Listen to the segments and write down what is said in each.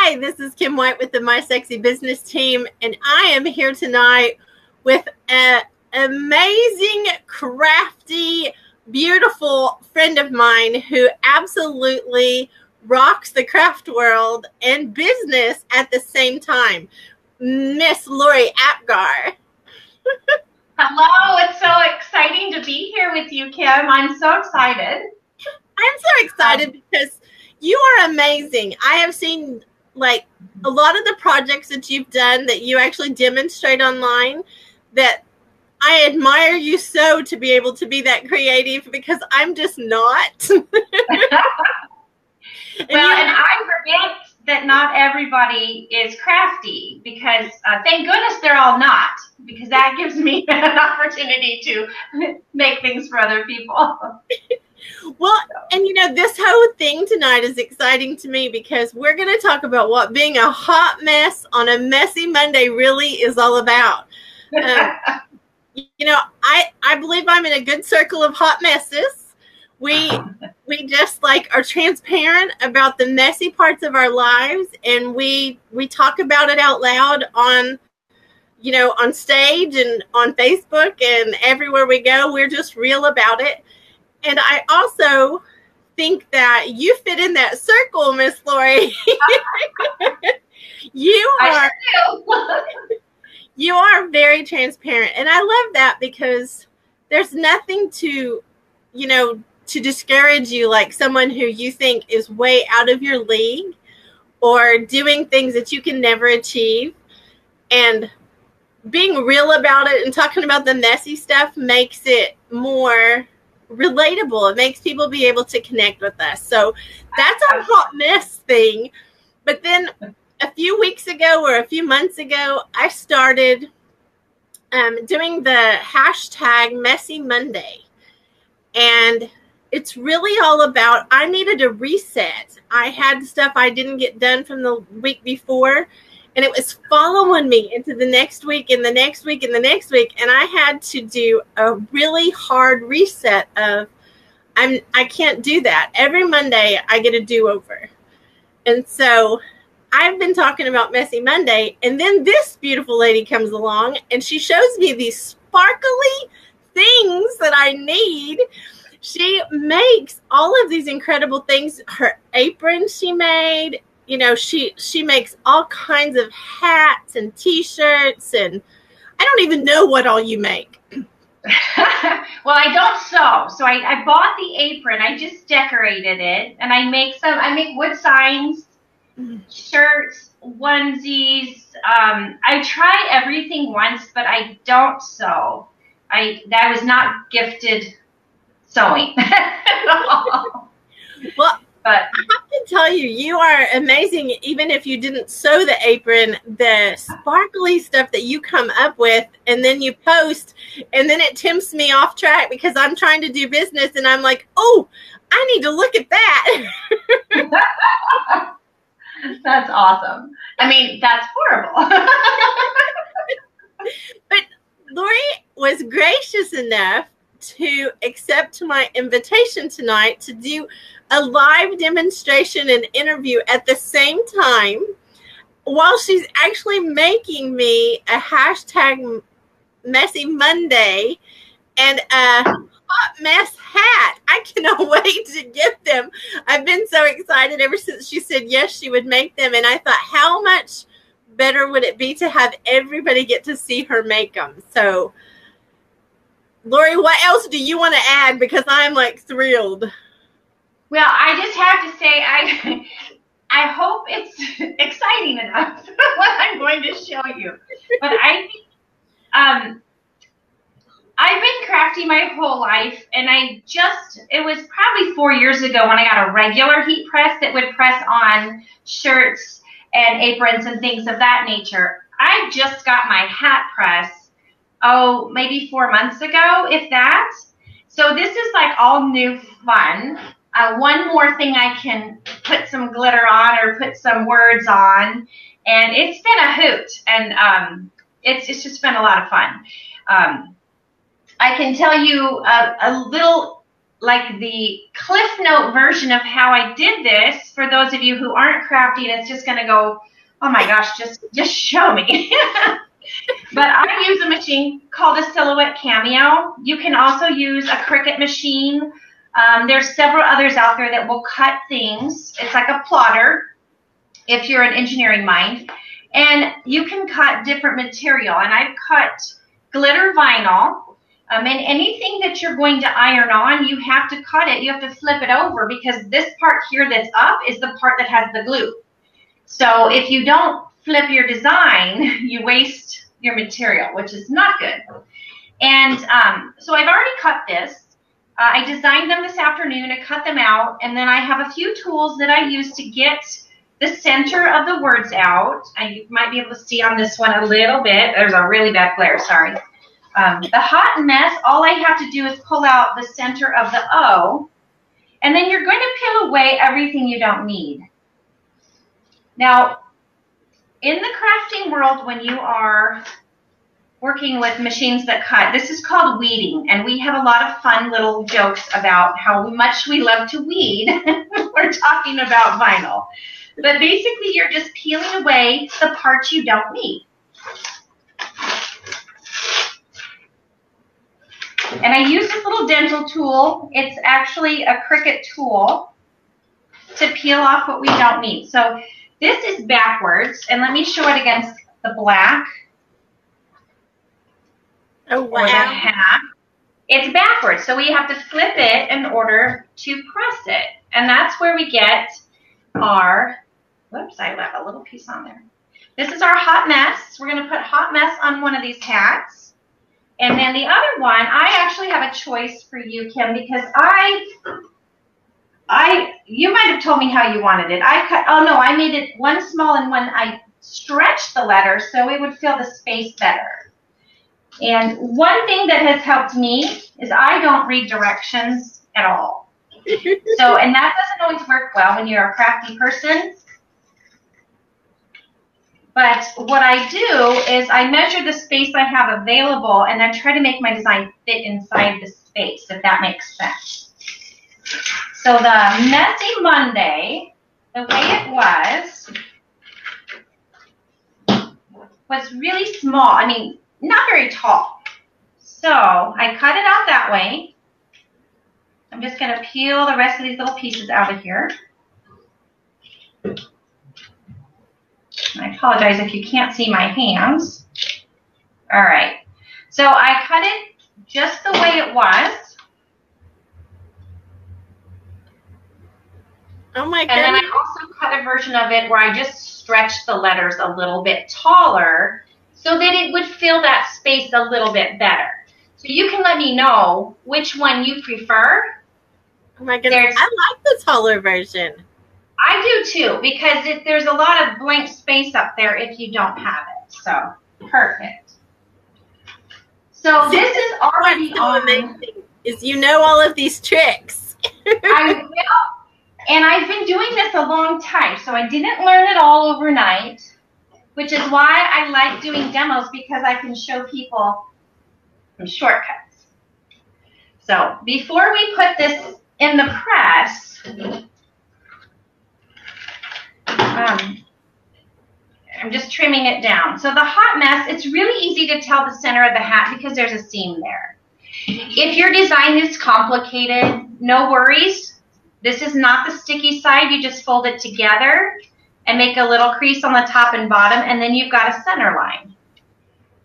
Hi, this is Kim White with the My Sexy Business team, and I am here tonight with an amazing, crafty, beautiful friend of mine who absolutely rocks the craft world and business at the same time, Miss Lori Apgar. Hello, it's so exciting to be here with you, Kim. I'm so excited. I'm so excited because you are amazing. I have seen like a lot of the projects that you've done that you actually demonstrate online, that I admire you so to be able to be that creative, because I'm just not. And I forget that not everybody is crafty, because thank goodness they're all not, because that gives me an opportunity to make things for other people. Well, and this whole thing tonight is exciting to me because we're going to talk about what being a hot mess on a messy Monday really is all about. I believe I'm in a good circle of hot messes. We just are transparent about the messy parts of our lives, and we talk about it out loud on stage and on Facebook and everywhere we go. We're just real about it. And I also think that you fit in that circle, Miss Lori. You are very transparent. And I love that, because there's nothing to discourage you, like someone who you think is way out of your league or doing things that you can never achieve. And being real about it and talking about the messy stuff makes it more relatable. It makes people be able to connect with us. So that's our hot mess thing. But then a few weeks ago or a few months ago, I started doing the hashtag Messy Monday. And it's really all about, I needed a reset. I had stuff I didn't get done from the week before, and it was following me into the next week and the next week and the next week. And I had to do a really hard reset of, I can't do that. Every Monday I get a do-over. And so I've been talking about Messy Monday. And then this beautiful lady comes along and she shows me these sparkly things that I need. She makes all of these incredible things. Her apron she made. She makes all kinds of hats and T-shirts, and I don't even know what all you make. Well, I don't sew, so I bought the apron. I just decorated it, and I make wood signs, shirts, onesies. I try everything once, but I don't sew. I was not gifted sewing at all. Well, but I have to tell you, you are amazing. Even if you didn't sew the apron, the sparkly stuff that you come up with and then you post, and then it tempts me off track because I'm trying to do business and I'm like, oh, I need to look at that. That's awesome. I mean, that's horrible. But Lori was gracious enough to accept my invitation tonight to do a live demonstration and interview at the same time while she's actually making me a hashtag Messy Monday and a hot mess hat. I cannot wait to get them. I've been so excited ever since she said yes, she would make them. And I thought, how much better would it be to have everybody get to see her make them? So Lori, what else do you want to add? Because I'm thrilled. Well, I just have to say, I hope it's exciting enough what I'm going to show you. But I think I've been crafty my whole life, and it was probably 4 years ago when I got a regular heat press that would press on shirts and aprons and things of that nature. I just got my hat press, maybe 4 months ago, if that. So this is all new fun. One more thing I can put some glitter on or put some words on, and it's been a hoot, and it's just been a lot of fun. I can tell you a little like the Cliff Note version of how I did this, for those of you who aren't crafty, and it's just going to go, oh my gosh, just show me. But I use a machine called a Silhouette Cameo. You can also use a Cricut machine. There's several others out there that will cut things. It's like a plotter if you're an engineering mind. And you can cut different material. And I've cut glitter vinyl. And anything that you're going to iron on, you have to cut it. You have to flip it over because this part here that's up is the part that has the glue. So if you don't flip your design, you waste your material, which is not good. And so I've already cut this. I designed them this afternoon. I cut them out. And then I have a few tools that I use to get the center of the words out. And you might be able to see on this one a little bit. There's a really bad glare, sorry. The hot mess, all I have to do is pull out the center of the O, and then you're going to peel away everything you don't need. Now, in the crafting world, when you are working with machines that cut, this is called weeding, and we have a lot of fun little jokes about how much we love to weed when we're talking about vinyl. But basically, you're just peeling away the parts you don't need. And I use this little dental tool. It's actually a Cricut tool to peel off what we don't need. So this is backwards, and let me show it against the black. Oh, wow. Or the hat. It's backwards, so we have to flip it in order to press it. And that's where we get our, whoops, I left a little piece on there. This is our hot mess. We're going to put hot mess on one of these hats. And then the other one, I actually have a choice for you, Kim, because you might have told me how you wanted it. I made it one small and one, I stretched the letter so it would fill the space better. And one thing that has helped me is I don't read directions at all. So, and that doesn't always work well when you're a crafty person. But what I do is I measure the space I have available and then try to make my design fit inside the space, if that makes sense. So the Messy Monday, the way it was really small. I mean, not very tall. So I cut it out that way. I'm just going to peel the rest of these little pieces out of here. I apologize if you can't see my hands. All right. So I cut it just the way it was. Oh my goodness. And then I also cut a version of it where I just stretched the letters a little bit taller so that it would fill that space a little bit better. So you can let me know which one you prefer. Oh my goodness. I like the taller version. I do too, because there's a lot of blank space up there if you don't have it. So, perfect. So this is already on. Is you know all of these tricks. I will. And I've been doing this a long time, so I didn't learn it all overnight, which is why I like doing demos, because I can show people some shortcuts. So before we put this in the press, I'm just trimming it down. So the hot mess, it's really easy to tell the center of the hat because there's a seam there. If your design is complicated, no worries. This is not the sticky side. You just fold it together and make a little crease on the top and bottom, and then you've got a center line.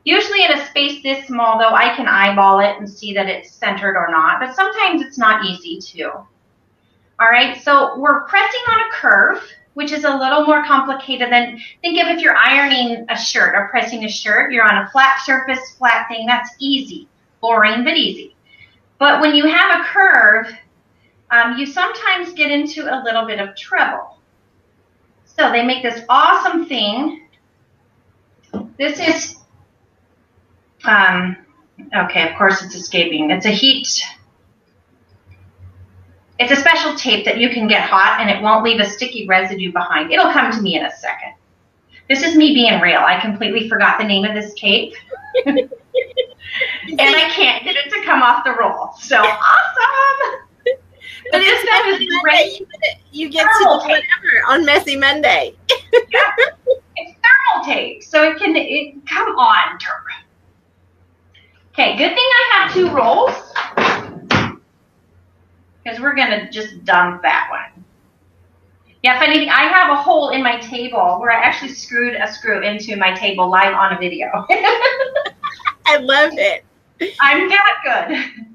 Usually in a space this small, though, I can eyeball it and see that it's centered or not, but sometimes it's not easy to. All right, so we're pressing on a curve, which is a little more complicated than, think of if you're ironing a shirt or pressing a shirt, you're on a flat surface, flat thing, that's easy, boring, but easy. But when you have a curve, you sometimes get into a little bit of trouble. So they make this awesome thing. This is, okay, of course it's escaping. It's a heat. It's a special tape that you can get hot and it won't leave a sticky residue behind. It'll come to me in a second. This is me being real. I completely forgot the name of this tape. And I can't get it to come off the roll. So awesome! But this it's stuff Messy is Monday. great. You get to do whatever on Messy Monday. Yeah. It's thermal tape, so come on, Turk. Okay, good thing I have 2 rolls, because we're gonna just dump that one. Yeah, funny thing, I have a hole in my table where I actually screwed a screw into my table live on a video. I love it. I'm that good.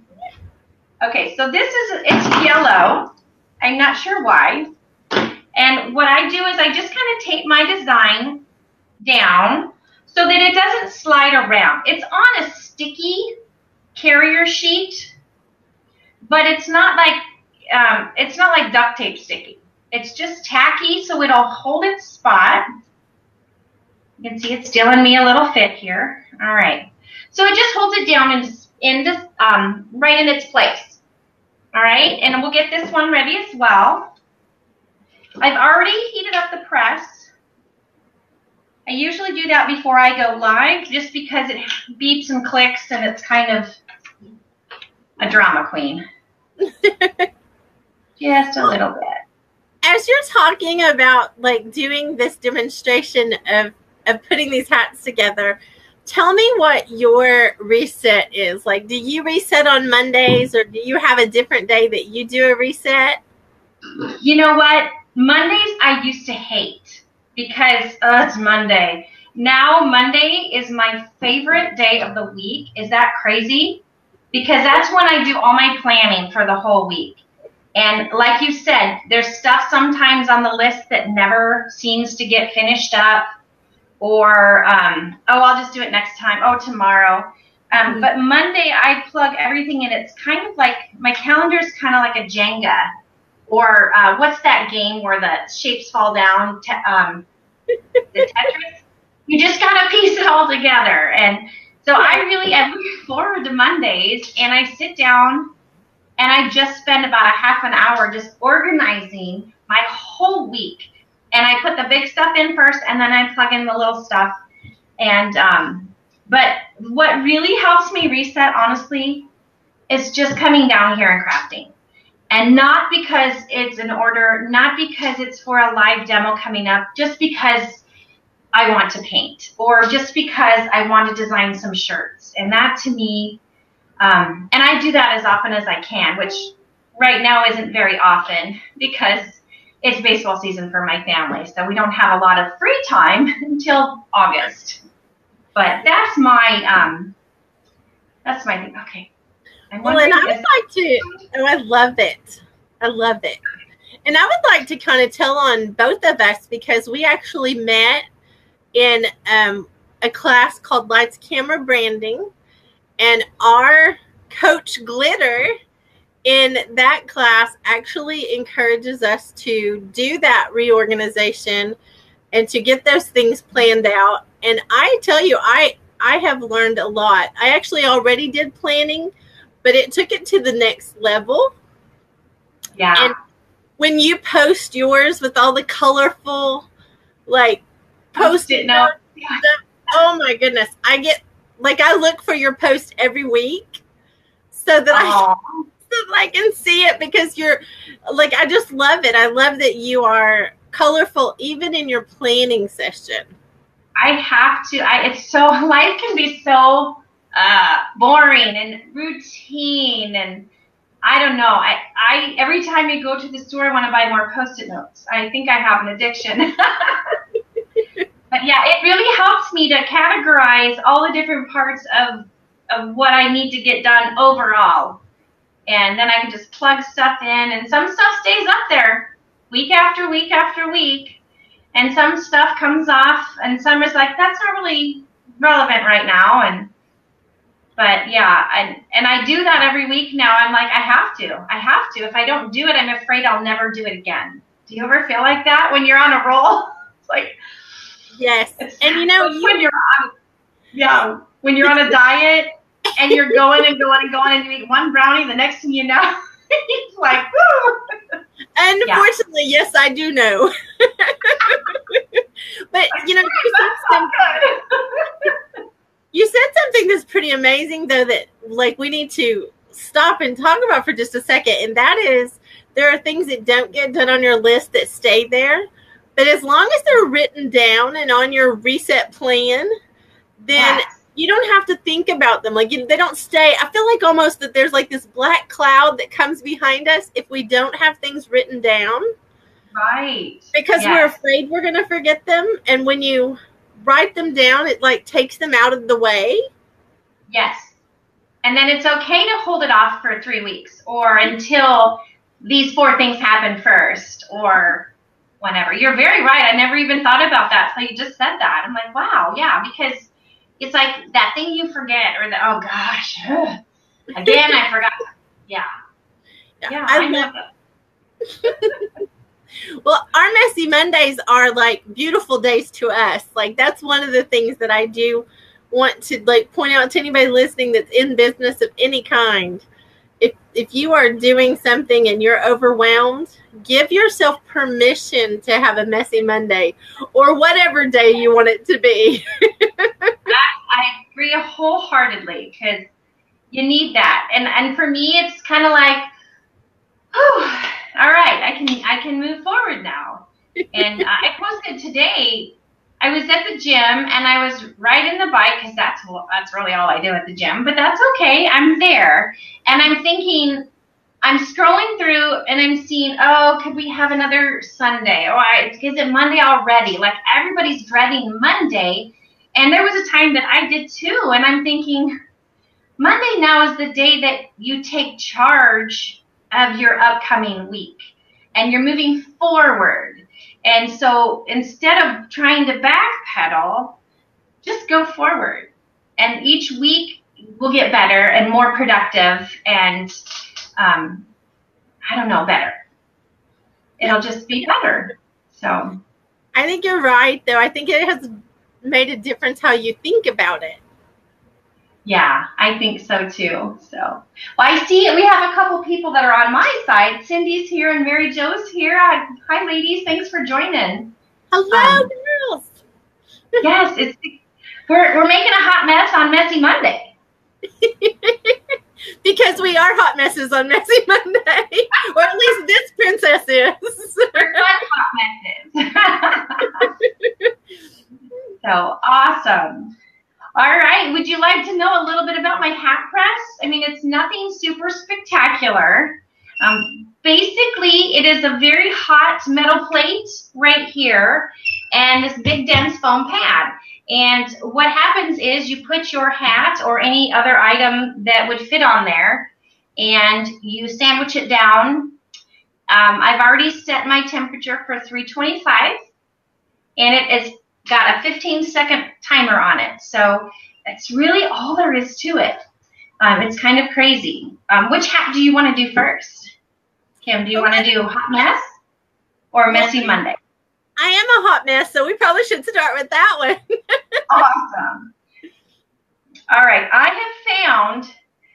Okay, so it's yellow. I'm not sure why. And what I do is I just kind of tape my design down so that it doesn't slide around. It's on a sticky carrier sheet, but it's not like duct tape sticky. It's just tacky, so it'll hold its spot. You can see it's still in me a little fit here. All right. So it just holds it down right in its place. All right, and we'll get this one ready as well. I've already heated up the press. I usually do that before I go live just because it beeps and clicks and it's kind of a drama queen. Just a little bit. As you're talking about like doing this demonstration of putting these hats together, tell me what your reset is. Like, do you reset on Mondays, or do you have a different day that you do a reset? You know what? Mondays I used to hate because it's Monday. Now Monday is my favorite day of the week. Is that crazy? Because that's when I do all my planning for the whole week. And like you said, there's stuff sometimes on the list that never seems to get finished up. Or, I'll just do it next time. Oh, tomorrow. But Monday, I plug everything in. It's kind of like, my calendar is kind of like a Jenga. Or what's that game where the shapes fall down? The Tetris? You just got to piece it all together. And so I'm looking forward to Mondays. And I sit down and I just spend about a half an hour just organizing my whole week. And I put the big stuff in first, and then I plug in the little stuff. And but what really helps me reset, honestly, is just coming down here and crafting. And not because it's an order, not because it's for a live demo coming up, just because I want to paint, or just because I want to design some shirts. And that to me, and I do that as often as I can, which right now isn't very often because it's baseball season for my family, so we don't have a lot of free time until August. But that's my thing. Okay. Well, and I would like to. Oh, I love it. I love it. And I would like to kind of tell on both of us, because we actually met in a class called Lights Camera Branding, and our coach Glitter in that class actually encourages us to do that reorganization and to get those things planned out. And I tell you, I have learned a lot. I actually already did planning, but it took it to the next level. Yeah. And when you post yours with all the colorful, like, Post-it notes, oh my goodness. I look for your post every week so that I can see it, because you're like, I just love it. I love that you are colorful even in your planning session. I have to. It's so, life can be so boring and routine, and I don't know. I every time I go to the store, I want to buy more Post-it notes. I think I have an addiction. But yeah, it really helps me to categorize all the different parts of what I need to get done overall. And then I can just plug stuff in, and some stuff stays up there week after week after week. And some stuff comes off, and some is like, that's not really relevant right now. But yeah, and I do that every week now. I'm like, I have to. If I don't do it, I'm afraid I'll never do it again. Do you ever feel like that when you're on a roll? It's like, yes. And when you're on a diet and you're going and going and going, and you eat one brownie, the next thing you know, it's like, woo. Unfortunately, yes, I do know. But you said something that's pretty amazing, though, that like we need to stop and talk about for just a second, and that is There are things that don't get done on your list that stay there. But as long as they're written down and on your reset plan, then you don't have to think about them. Like, they don't stay. I feel like almost that there's like this black cloud that comes behind us if we don't have things written down. Right. Because we're afraid we're going to forget them. And when you write them down, it like takes them out of the way. Yes. And then it's okay to hold it off for 3 weeks or until these 4 things happen first or whenever. You're very right. I never even thought about that until you just said that. I'm like, wow, yeah, because it's like that thing you forget or oh gosh, again, I forgot. Yeah. Yeah, I love that. Well, our Messy Mondays are like beautiful days to us. Like, that's one of the things that I do want to like point out to anybody listening that's in business of any kind. If you are doing something and you're overwhelmed, give yourself permission to have a messy Monday or whatever day you want it to be. I agree wholeheartedly because you need that. And for me, it's kind of like, oh, all right, I can move forward now. And I posted today. I was at the gym and I was riding the bike because that's really all I do at the gym. But that's okay. I'm there, and I'm thinking. I'm scrolling through and I'm seeing, oh, could we have another Sunday? Oh, is it Monday already? Like, everybody's dreading Monday. And there was a time that I did too. And I'm thinking, Monday now is the day that you take charge of your upcoming week. And you're moving forward. And so instead of trying to backpedal, just go forward. And each week will get better and more productive and I don't know, better. It'll just be better. So I think you're right, though. I think it has made a difference how you think about it. Yeah, I think so too. So, well, I see we have a couple people that are on my side. Cindy's here and Mary Jo's here. Hi, ladies. Thanks for joining. Hello, girls. Yes, we're making a hot mess on Messy Monday. Because we are hot messes on Messy Monday. Or at least this princess is. We're fun hot messes. So awesome. All right. Would you like to know a little bit about my hat press? I mean, it's nothing super spectacular. Basically, it is a very hot metal plate right here and this big dense foam pad. And what happens is you put your hat or any other item that would fit on there and you sandwich it down. I've already set my temperature for 325 and it has got a 15-second timer on it. So that's really all there is to it. It's kind of crazy. Which hat do you want to do first? Kim, do you want to do Hot Mess or Messy Monday? I am a hot mess, so we probably should start with that one. Awesome. All right. I have found,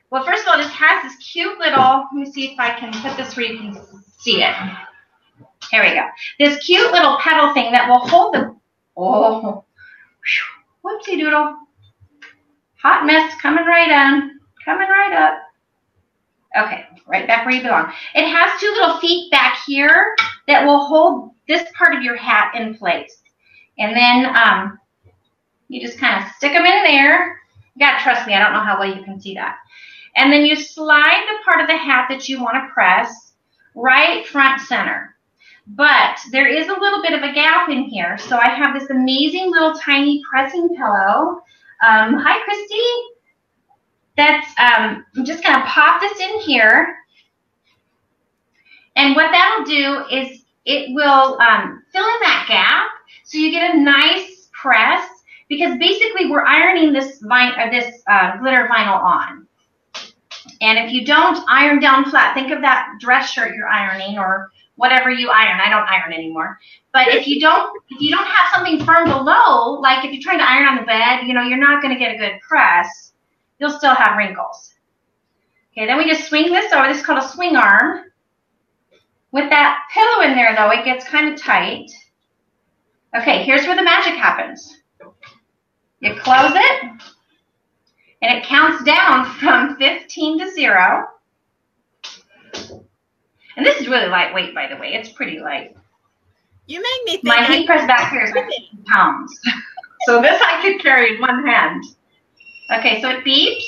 well, first of all, this has this cute little, let me see if I can put this where you can see it. Here we go. This cute little pedal thing that will hold the, oh, whoopsie doodle. Hot mess coming right on, coming right up. Okay, right back where you belong. It has 2 little feet back here that will hold this part of your hat in place. And then you just kind of stick them in there. You got to trust me, I don't know how well you can see that. And then you slide the part of the hat that you want to press right front center. But there is a little bit of a gap in here. So I have this amazing little tiny pressing pillow. Hi, Christy. That's, I'm just going to pop this in here. And what that'll do is it will fill in that gap so you get a nice press because basically we're ironing this glitter vinyl on. And if you don't iron down flat, think of that dress shirt you're ironing or whatever you iron. I don't iron anymore. But if you don't have something firm below, like if you're trying to iron on the bed, you know, you're not going to get a good press. You'll still have wrinkles. Okay, then we just swing this over. This is called a swing arm. With that pillow in there, though, it gets kind of tight. Okay, here's where the magic happens. You close it, and it counts down from 15 to 0. And this is really lightweight, by the way. It's pretty light. You make me think my heat press back here is like 50 pounds. So this I could carry in one hand. Okay, so it beeps.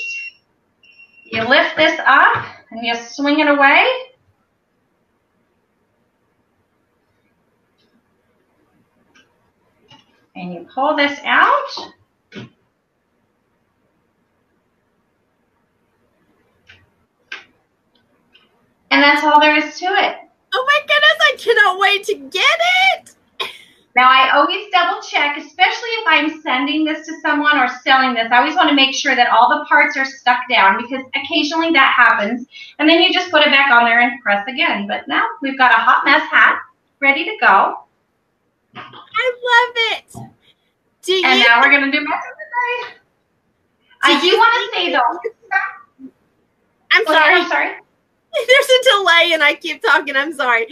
You lift this up and you swing it away. And you pull this out. And that's all there is to it. Oh my goodness, I cannot wait to get it. Now, I always double check, especially if I'm sending this to someone or selling this. I always want to make sure that all the parts are stuck down because occasionally that happens. And then you just put it back on there and press again. But now we've got a hot mess hat ready to go. I love it. And now we're going to do mess of the day. I do want to say, though. I'm sorry. I'm sorry. There's a delay and I keep talking. I'm sorry.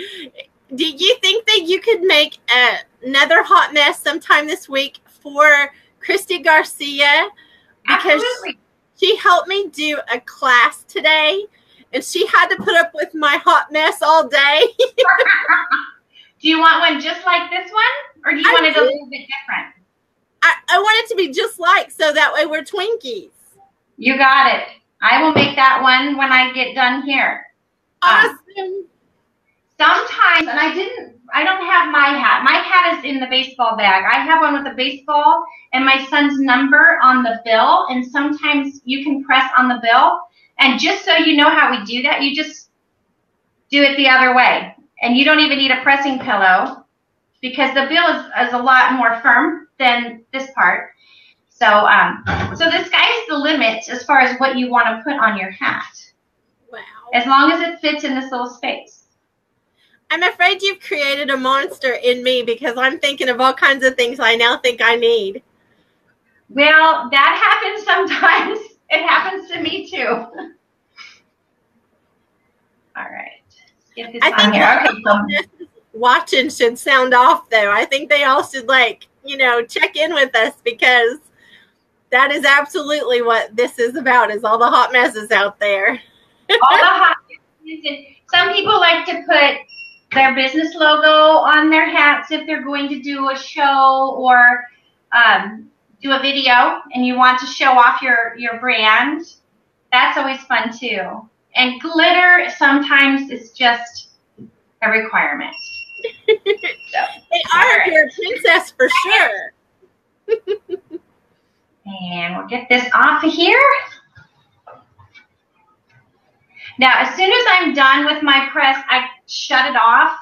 Do you think that you could make another hot mess sometime this week for Christy Garcia? Because she helped me do a class today and she had to put up with my hot mess all day. Do you want one just like this one? Or do you want it a little bit different? I want it to be just like, so that way we're Twinkies. You got it. I will make that one when I get done here. Awesome. Sometimes, and I don't have my hat. My hat is in the baseball bag. I have one with a baseball and my son's number on the bill. And sometimes you can press on the bill. And just so you know how we do that, you just do it the other way. And you don't even need a pressing pillow because the bill is a lot more firm than this part. So, so the sky's the limit as far as what you want to put on your hat. Wow. As long as it fits in this little space. I'm afraid you've created a monster in me because I'm thinking of all kinds of things I now think I need. Well, that happens sometimes. It happens to me too. All right. Let's get this on here. Okay. Watching should sound off though. I think they all should check in with us because that is absolutely what this is about, is all the hot messes out there. All the hot messes. And some people like to put their business logo on their hats if they're going to do a show or do a video and you want to show off your brand. That's always fun too. And glitter sometimes is just a requirement. So, they are your princess for sure. And we'll get this off of here. Now, as soon as I'm done with my press, I shut it off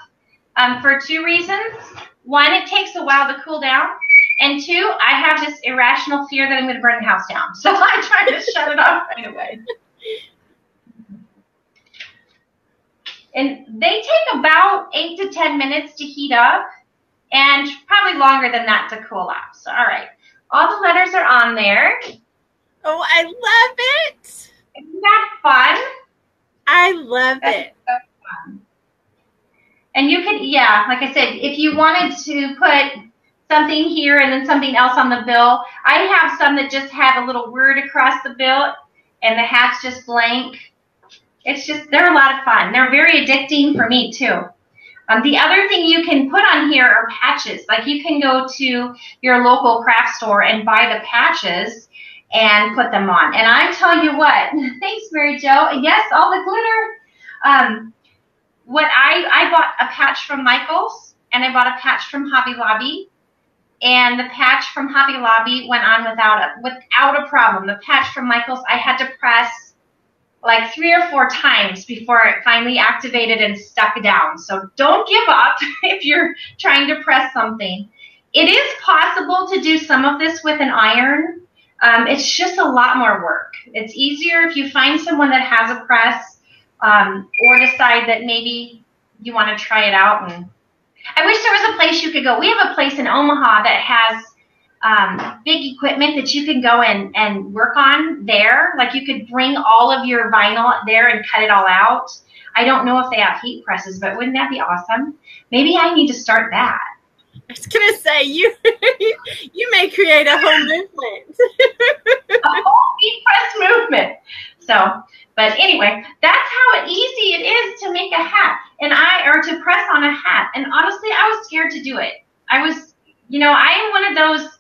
for two reasons. One, it takes a while to cool down. And two, I have this irrational fear that I'm going to burn the house down. So I try to shut it off right away. And they take about 8 to 10 minutes to heat up and probably longer than that to cool off. So, all right. All the letters are on there. Oh, I love it. Isn't that fun? I love it. So fun. And you could, yeah, like I said, if you wanted to put something here and then something else on the bill, I have some that just have a little word across the bill and the hat's just blank. It's just, they're a lot of fun. They're very addicting for me too. The other thing you can put on here are patches. Like you can go to your local craft store and buy the patches and put them on. And I tell you what, thanks Mary Jo. Yes, all the glitter. I bought a patch from Michael's and I bought a patch from Hobby Lobby. And the patch from Hobby Lobby went on without a problem. The patch from Michael's, I had to press like 3 or 4 times before it finally activated and stuck down. So don't give up if you're trying to press something. It is possible to do some of this with an iron. It's just a lot more work. It's easier if you find someone that has a press or decide that maybe you want to try it out. And I wish there was a place you could go. We have a place in Omaha that has big equipment that you can go and work on there. Like you could bring all of your vinyl there and cut it all out. I don't know if they have heat presses, but wouldn't that be awesome? Maybe I need to start that. I was going to say, you may create a whole movement. A whole heat press movement. So, But anyway, that's how easy it is to make a hat or to press on a hat. And honestly, I was scared to do it. I was, I am one of those,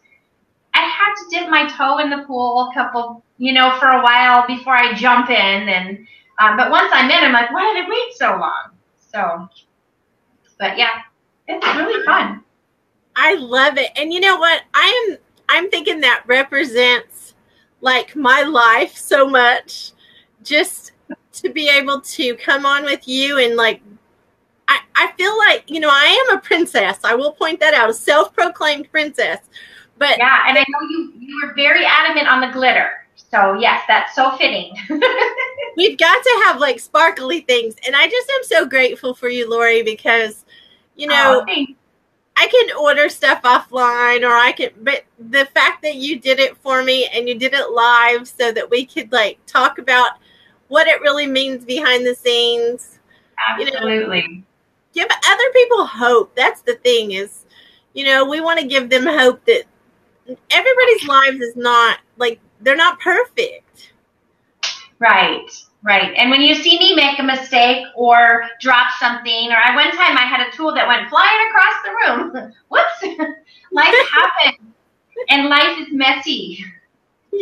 I had to dip my toe in the pool for a while before I jump in. And, but once I'm in, I'm like, why did it wait so long? So, but yeah, it's really fun. I love it. And you know what? I'm thinking that represents like my life so much, just to be able to come on with you and like, I feel like, I am a princess. I will point that out, a self-proclaimed princess. But yeah, and I know you were very adamant on the glitter. So yes, that's so fitting. We've got to have like sparkly things. And I just am so grateful for you, Lori, because, I can order stuff offline but the fact that you did it for me and you did it live so that we could like talk about what it really means behind the scenes. Absolutely. Give other people hope. That's the thing is, we want to give them hope that everybody's lives is not like, they're not perfect. Right. And when you see me make a mistake or drop something, or one time I had a tool that went flying across the room. Whoops. Life happens. And life is messy,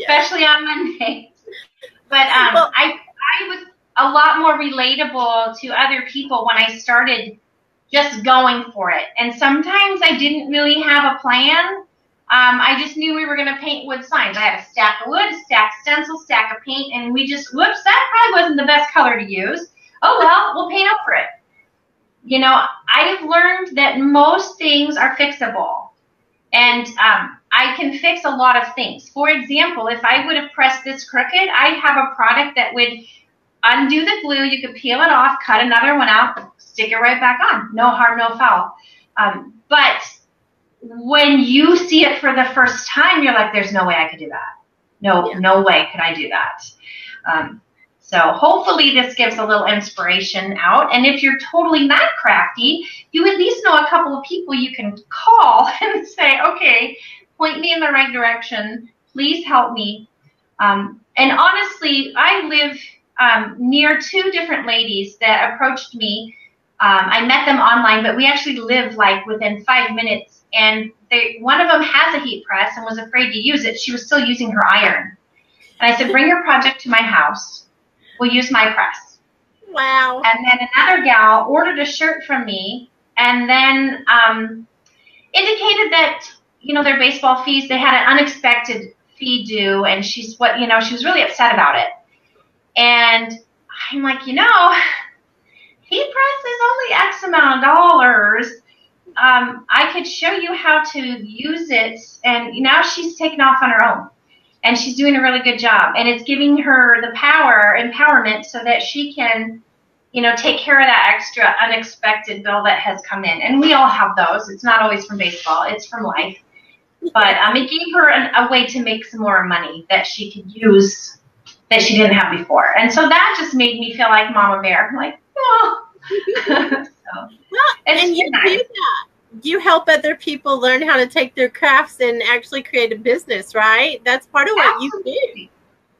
especially on Mondays. But I was a lot more relatable to other people when I started just going for it. And sometimes I didn't really have a plan. I just knew we were going to paint wood signs. I had a stack of wood, a stack of stencils, stack of paint, and we just, whoops, that probably wasn't the best color to use. Oh, well, we'll paint over it. I've learned that most things are fixable. And I can fix a lot of things. For example, if I would have pressed this crooked, I have a product that would undo the glue. You could peel it off, cut another one out, stick it right back on. No harm, no foul. But when you see it for the first time, you're like, there's no way I could do that. No way could I do that. So hopefully this gives a little inspiration out. And if you're totally not crafty, you at least know a couple of people you can call and say, okay, point me in the right direction. Please help me. And honestly, I live near two different ladies that approached me. I met them online, but we actually live like within 5 minutes. And one of them has a heat press and was afraid to use it. She was still using her iron. And I said, bring your project to my house. We'll use my press. Wow. And then another gal ordered a shirt from me and then indicated that, their baseball fees, they had an unexpected fee due. And she was really upset about it. And I'm like, heat press is only X amount of dollars. I could show you how to use it. And now she's taken off on her own. And she's doing a really good job. And it's giving her the empowerment so that she can, take care of that extra unexpected bill that has come in. And we all have those. It's not always from baseball. It's from life. But it gave her a way to make some more money that she could use that she didn't have before. And so that just made me feel like Mama Bear. I'm like, oh. And you do that. You help other people learn how to take their crafts and actually create a business, right? That's part of what you do.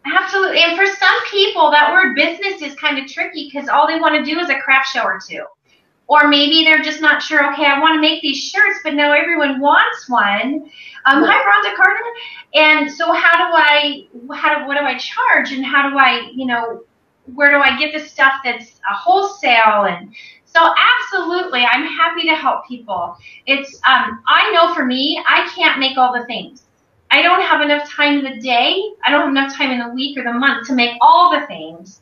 Absolutely. And for some people, that word business is kind of tricky because all they want to do is a craft show or two. Or maybe they're just not sure, okay, I want to make these shirts, but now everyone wants one. Hi, Rhonda Carter. And so what do I charge? And how do I, where do I get the stuff that's a wholesale? And so absolutely, I'm happy to help people. It's, I know for me, I can't make all the things. I don't have enough time in the day. I don't have enough time in the week or the month to make all the things,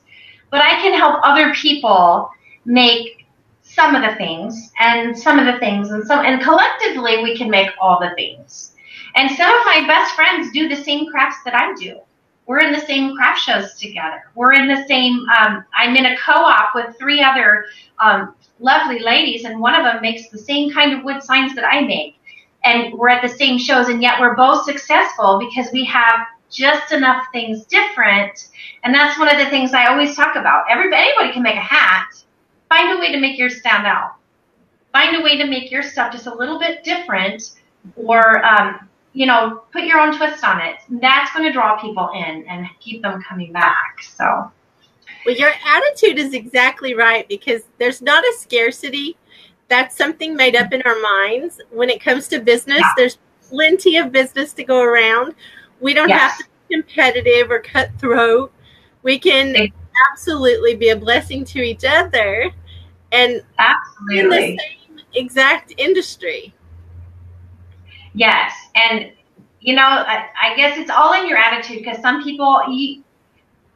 but I can help other people make some of the things and some of the things and collectively we can make all the things. And some of my best friends do the same crafts that I do. We're in the same craft shows together. We're in the same, I'm in a co-op with 3 other lovely ladies, and one of them makes the same kind of wood signs that I make. And we're at the same shows, and yet we're both successful because we have just enough things different. And that's one of the things I always talk about. Anybody can make a hat. Find a way to make yours stand out. Find a way to make your stuff just a little bit different, or put your own twist on it. That's going to draw people in and keep them coming back. So Well, your attitude is exactly right, because there's not a scarcity. That's something made up in our minds. When it comes to business, Yeah. there's plenty of business to go around. We don't have to Yes. be competitive or cutthroat. We can Ex- absolutely be a blessing to each other and in the Absolutely. same exact industry. Yes. And, I guess it's all in your attitude, because some people,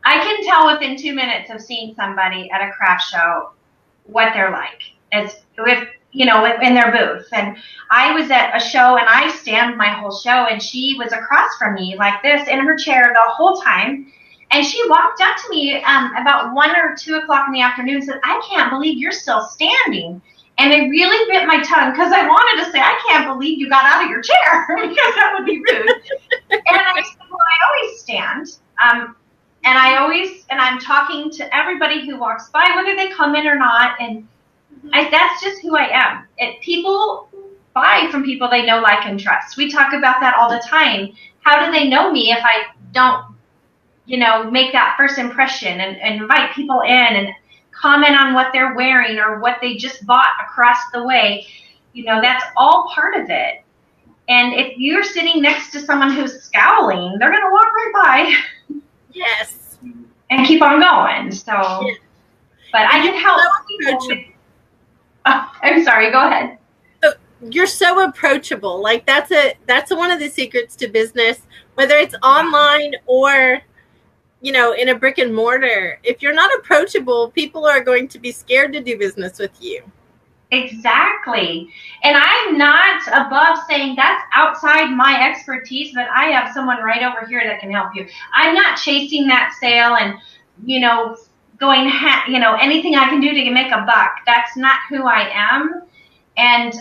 I can tell within 2 minutes of seeing somebody at a craft show what they're like, as with in their booth. And I was at a show, and I stand my whole show, and she was across from me like this in her chair the whole time. And she walked up to me about 1 or 2 o'clock in the afternoon and said, "I can't believe you're still standing." And I really bit my tongue, because I wanted to say, "I can't believe you got out of your chair," because that would be rude. And I said, "Well, I always stand. And I'm talking to everybody who walks by, whether they come in or not. And that's just who I am. People buy from people they know, like, and trust. We talk about that all the time. How do they know me if I don't, make that first impression and invite people in and comment on what they're wearing or what they just bought across the way? That's all part of it. And if you're sitting next to someone who's scowling, they're going to walk right by. Yes. And keep on going. So, Yes. but I can help people with, I'm sorry, go ahead. You're so approachable. Like that's one of the secrets to business, whether it's online or in a brick and mortar. If you're not approachable, people are going to be scared to do business with you. Exactly. And I'm not above saying that's outside my expertise, but I have someone right over here that can help you. I'm not chasing that sale and, going, anything I can do to make a buck. That's not who I am. And,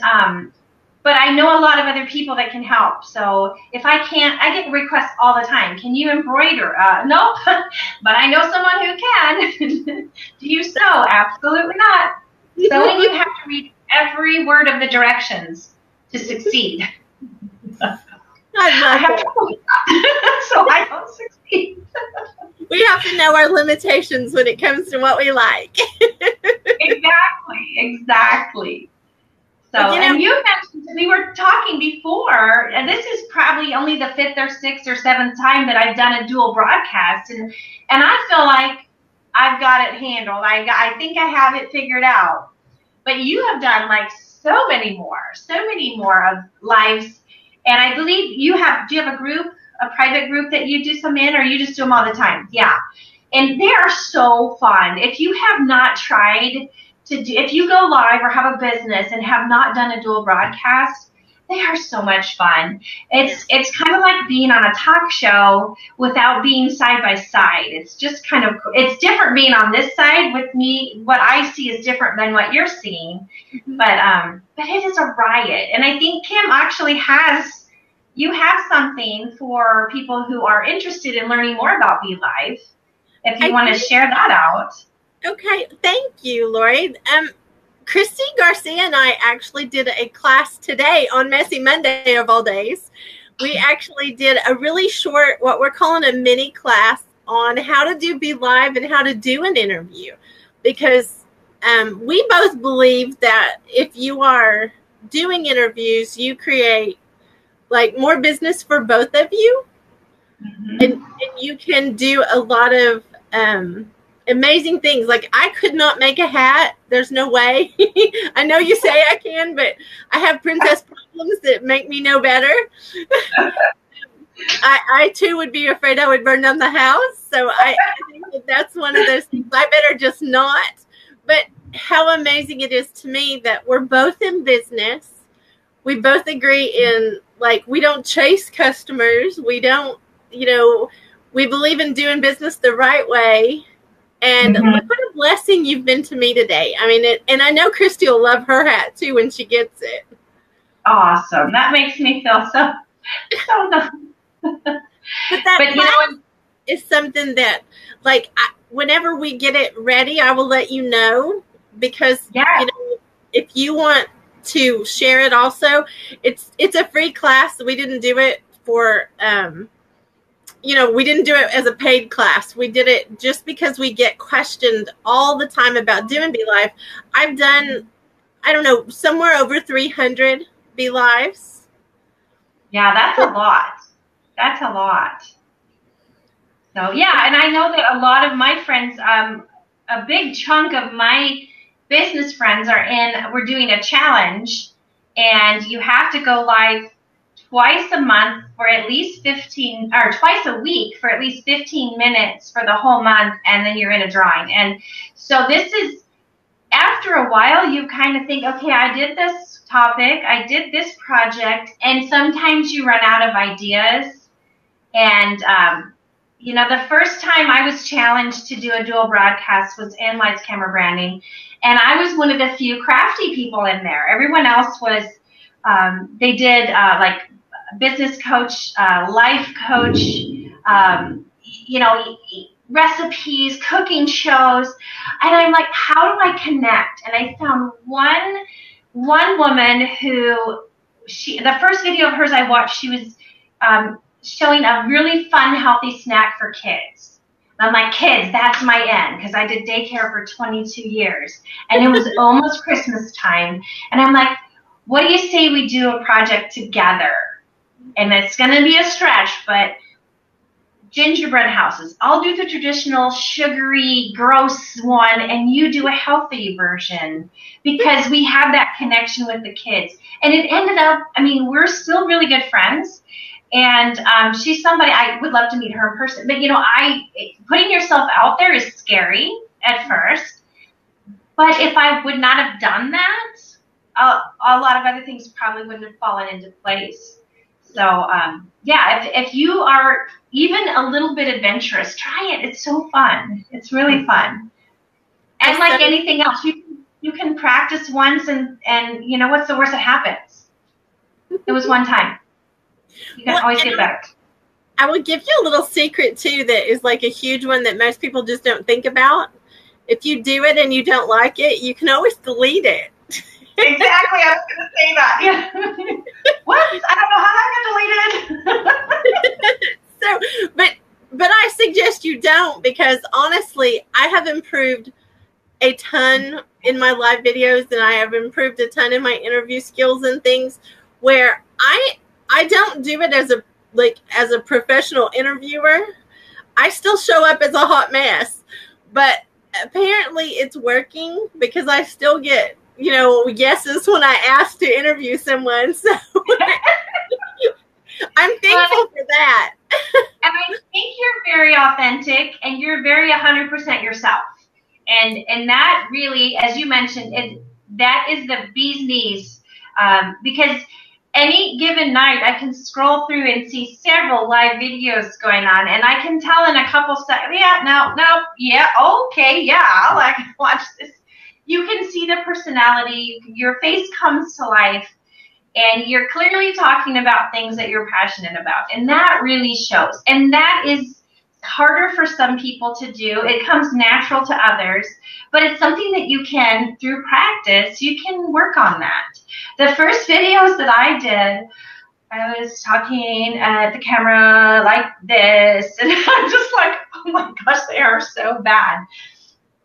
but I know a lot of other people that can help. So if I can't, I get requests all the time. Can you embroider? No, but I know someone who can. Do you sew? Absolutely not. Sewing, you have to read every word of the directions to succeed. I have trouble with that, so I don't succeed. We have to know our limitations when it comes to what we like. Exactly. So, and you mentioned, we were talking before, and this is probably only the 5th or 6th or 7th time that I've done a dual broadcast, and I feel like I've got it handled. I think I have it figured out. But you have done like so many more of lives. And I believe do you have a private group that you do some in, or you just do them all the time? Yeah. And they are so fun. If you have not tried if you go live or have a business and have not done a dual broadcast, they are so much fun. It's kind of like being on a talk show without being side by side. It's just it's different being on this side with me. What I see is different than what you're seeing. Mm-hmm. But it is a riot. And I think Kim actually you have something for people who are interested in learning more about Be Live. If you want to share that out. Okay, thank you, Lori. Christy Garcia and I actually did a class today on Messy Monday of all days. We actually did a really short, what we're calling a mini class on how to do Be Live and how to do an interview. Because we both believe that if you are doing interviews, you create like more business for both of you. Mm-hmm. And you can do a lot of amazing things. Like I could not make a hat. There's no way. I know you say I can, but I have princess problems that make me know better. I too would be afraid I would burn down the house. So I think that's one of those things. I better just not. But how amazing it is to me that we're both in business. We both agree in, like, we don't chase customers. We don't, we believe in doing business the right way. And mm-hmm. Look what a blessing you've been to me today. I mean, and I know Christy will love her hat too when she gets it. Awesome. That makes me feel so nice. But that is something that, like, whenever we get it ready, I will let you know, because if you want to share it also, it's a free class. We didn't do it for we didn't do it as a paid class. We did it just because we get questioned all the time about doing Be Live. I've done, I don't know, somewhere over 300 Be Lives. Yeah, that's a lot. That's a lot. So, yeah, and I know that a lot of my friends, a big chunk of my business friends we're doing a challenge, and you have to go live twice a month for at least 15, or twice a week for at least 15 minutes for the whole month, and then you're in a drawing. And so this is, after a while, you kind of think, okay, I did this topic, I did this project, and sometimes you run out of ideas. And, the first time I was challenged to do a dual broadcast was in Lights Camera Branding, and I was one of the few crafty people in there. Everyone else was, they did like business coach, life coach, recipes, cooking shows, and I'm like, how do I connect? And I found one woman who, the first video of hers I watched, she was showing a really fun, healthy snack for kids. And I'm like, kids, that's my end, because I did daycare for 22 years, and it was almost Christmas time, and I'm like, what do you say we do a project together? And it's going to be a stretch, but gingerbread houses. I'll do the traditional sugary, gross one, and you do a healthy version, because we have that connection with the kids. And it ended up, we're still really good friends. And she's somebody, I would love to meet her in person. But, putting yourself out there is scary at first. But if I would not have done that, a lot of other things probably wouldn't have fallen into place. So, if you are even a little bit adventurous, try it. It's so fun. It's really fun. And like anything else, you can practice once, and what's the worst that happens? It was one time. You can always get better. I will give you a little secret, too, that is like a huge one that most people just don't think about. If you do it and you don't like it, you can always delete it. Exactly. I was going to say that. Yeah. What? I don't know how I got deleted. But I suggest you don't, because honestly, I have improved a ton in my live videos, and I have improved a ton in my interview skills and things, where I don't do it as a professional interviewer. I still show up as a hot mess, but apparently it's working, because I still get, yeses when I ask to interview someone. So I'm thankful for that. And I think you're very authentic, and you're very 100% yourself. And that really, as you mentioned, that is the bee's knees, because any given night I can scroll through and see several live videos going on, and I can tell in a couple seconds, I'll like watch this. You can see the personality, your face comes to life, and you're clearly talking about things that you're passionate about, and that really shows. And that is harder for some people to do. It comes natural to others, but it's something that you can, through practice, you can work on that. The first videos that I did, I was talking at the camera like this, and I'm just like, oh my gosh, they are so bad.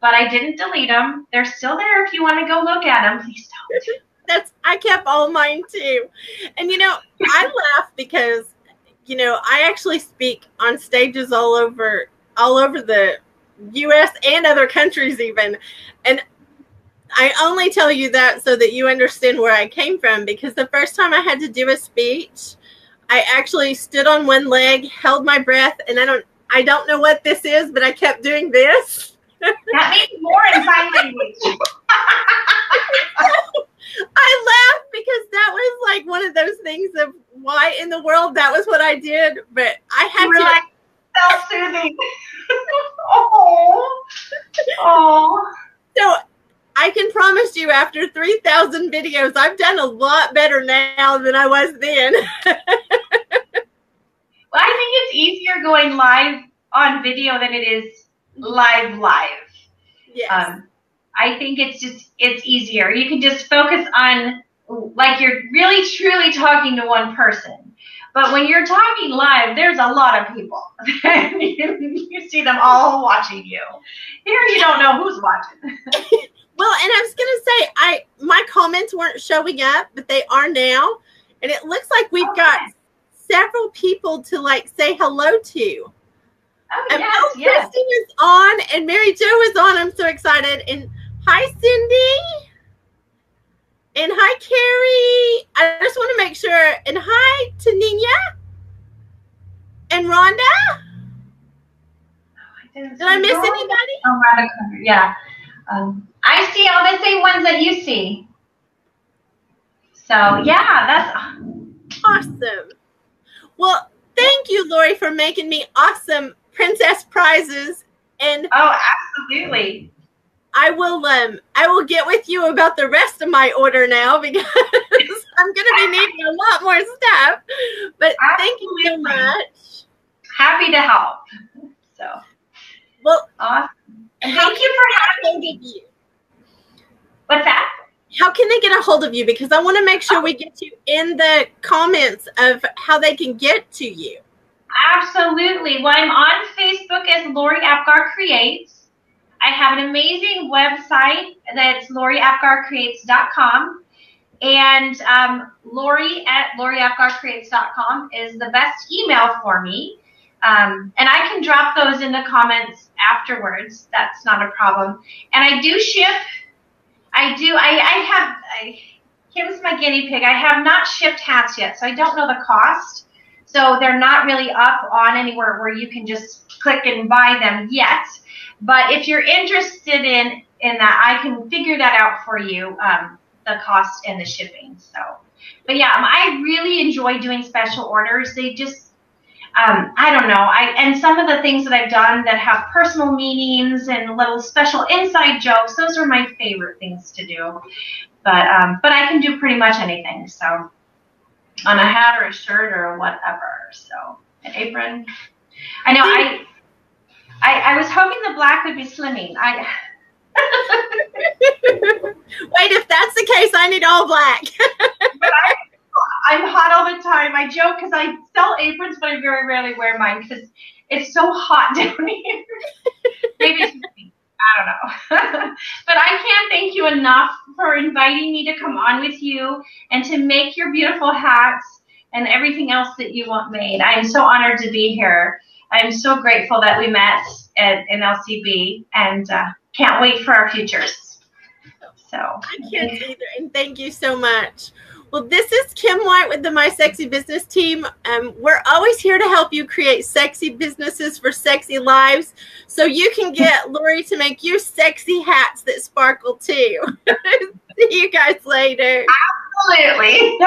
But I didn't delete them. They're still there if you want to go look at them. Please don't. I kept all mine too. And, I laugh because, I actually speak on stages all over the U.S. and other countries even. And I only tell you that so that you understand where I came from, because the first time I had to do a speech, I actually stood on one leg, held my breath, and I don't know what this is, but I kept doing this. That means more in sign language. I laughed because that was like one of those things of why in the world that was what I did, but I had to. Like self-soothing. Oh. So I can promise you, after 3,000 videos, I've done a lot better now than I was then. Well, I think it's easier going live on video than it is live. Yes. I think it's easier. You can just focus on, like, you're really truly talking to one person. But when you're talking live, there's a lot of people. You see them all watching you. Here you don't know who's watching. Well, and I was going to say, my comments weren't showing up, but they are now. And it looks like we've got several people to like say hello to. Oh, and yes. Christy is on, and Mary Jo is on. I'm so excited. And hi, Cindy. And hi, Carrie. I just want to make sure. And hi, Taninia. And Rhonda. Did I miss anybody? Oh, Rhonda. Yeah. I see all the same ones that you see. So, yeah, that's awesome. Well, thank you, Lori, for making me awesome princess prizes. And oh, absolutely. I will get with you about the rest of my order now because I'm going to be needing a lot more stuff. But thank you so much. Happy to help. So, well, awesome. And thank you for having me. What's that? How can they get a hold of you? Because I want to make sure we get you in the comments of how they can get to you. Absolutely. Well, I'm on Facebook as Lori Apgar Creates. I have an amazing website that's loriapgarcreates.com. And Lori at loriapgarcreates.com is the best email for me. And I can drop those in the comments afterwards. That's not a problem. And I do ship. Kim's my guinea pig. I have not shipped hats yet, so I don't know the cost. So they're not really up on anywhere where you can just click and buy them yet. But if you're interested in that, I can figure that out for you, the cost and the shipping. So, but yeah, I really enjoy doing special orders. They just, I don't know. And some of the things that I've done that have personal meanings and little special inside jokes, those are my favorite things to do. But I can do pretty much anything. So, on a hat or a shirt or whatever. So, an apron. I know. I was hoping the black would be slimming. Wait, if that's the case, I need all black. But I'm hot all the time. I joke because I sell aprons, but I very rarely wear mine because it's so hot down here. Maybe it's me. I don't know. But I can't thank you enough for inviting me to come on with you and to make your beautiful hats and everything else that you want made. I am so honored to be here. I'm so grateful that we met in LCB and can't wait for our futures. So I can't either. And thank you so much. Well, this is Kim White with the My Sexy Business team. We're always here to help you create sexy businesses for sexy lives so you can get Lori to make you sexy hats that sparkle too. See you guys later. Absolutely.